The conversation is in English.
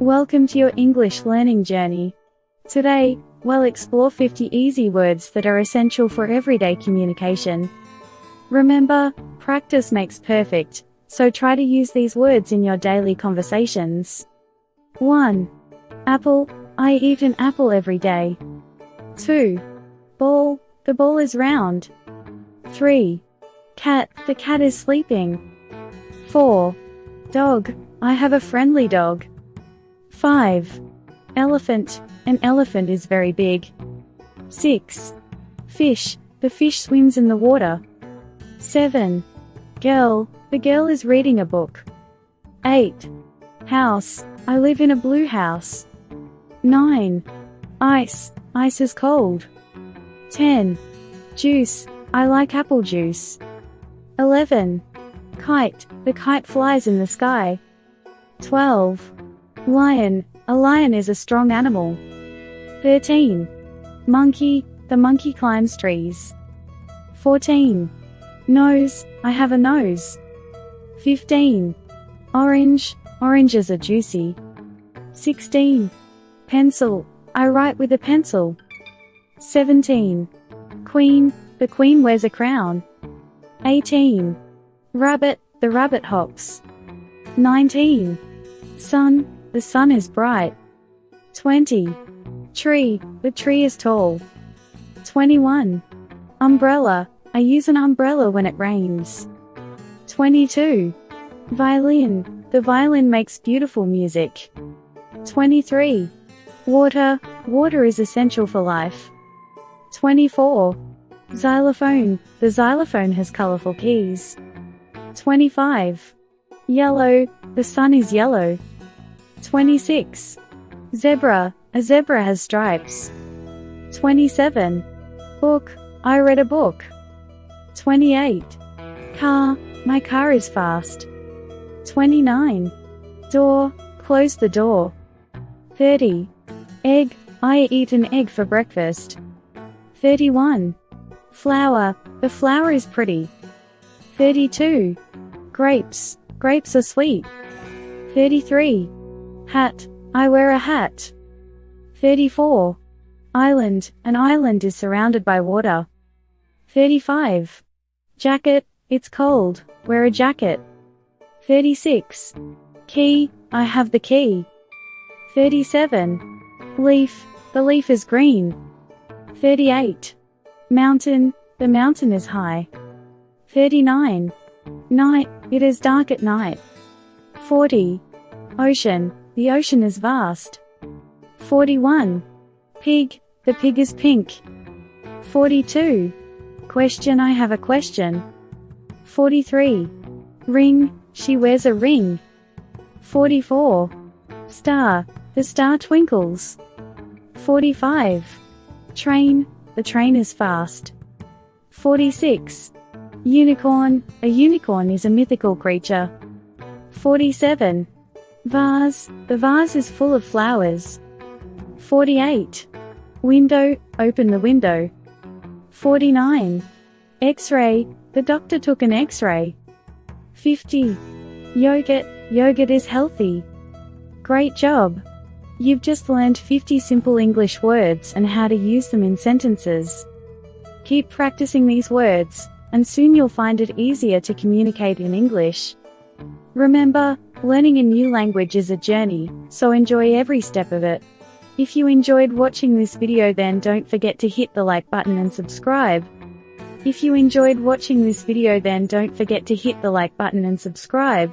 Welcome to your English learning journey. Today, we'll explore 50 easy words that are essential for everyday communication. Remember, practice makes perfect, so try to use these words in your daily conversations. 1. Apple, I eat an apple every day. 2. Ball, the ball is round. 3. Cat, the cat is sleeping. 4. Dog, I have a friendly dog. 5. Elephant, an elephant is very big. 6. Fish, the fish swims in the water. 7. Girl, the girl is reading a book. 8. House, I live in a blue house. 9. Ice, ice is cold. 10. Juice, I like apple juice. 11. Kite, the kite flies in the sky. 12. Lion, a lion is a strong animal. 13. Monkey, the monkey climbs trees. 14. Nose, I have a nose. 15. Orange, oranges are juicy. 16. Pencil, I write with a pencil. 17. Queen, the queen wears a crown. 18. Rabbit, the rabbit hops. 19. Sun, the sun is bright. 20. Tree, the tree is tall. 21. Umbrella, I use an umbrella when it rains. 22. Violin, the violin makes beautiful music. 23. Water, water is essential for life. 24. Xylophone, the xylophone has colorful keys. 25. Yellow, the sun is yellow. 26. Zebra, a zebra has stripes. 27. Book, I read a book. 28. Car, my car is fast. 29. Door, close the door. 30. Egg, I eat an egg for breakfast. 31. Flower, the flower is pretty. 32. Grapes, grapes are sweet. 33. Hat, I wear a hat. 34. Island, an island is surrounded by water. 35. Jacket, it's cold, wear a jacket. 36. Key, I have the key. 37. Leaf, the leaf is green. 38. Mountain, the mountain is high. 39. Night, it is dark at night. 40. Ocean, the ocean is vast. 41. Pig, the pig is pink. 42. Question, I have a question. 43. Ring, she wears a ring. 44. Star, the star twinkles. 45. Train, the train is fast. 46. Unicorn, a unicorn is a mythical creature. 47. Vase, the vase is full of flowers. 48. Window, open the window. 49. X-ray, the doctor took an X-ray. 50. Yogurt, yogurt is healthy. Great job! You've just learned 50 simple English words and how to use them in sentences. Keep practicing these words, and soon you'll find it easier to communicate in English. Remember, learning a new language is a journey, so enjoy every step of it. If you enjoyed watching this video, then don't forget to hit the like button and subscribe. If you enjoyed watching this video, then don't forget to hit the like button and subscribe.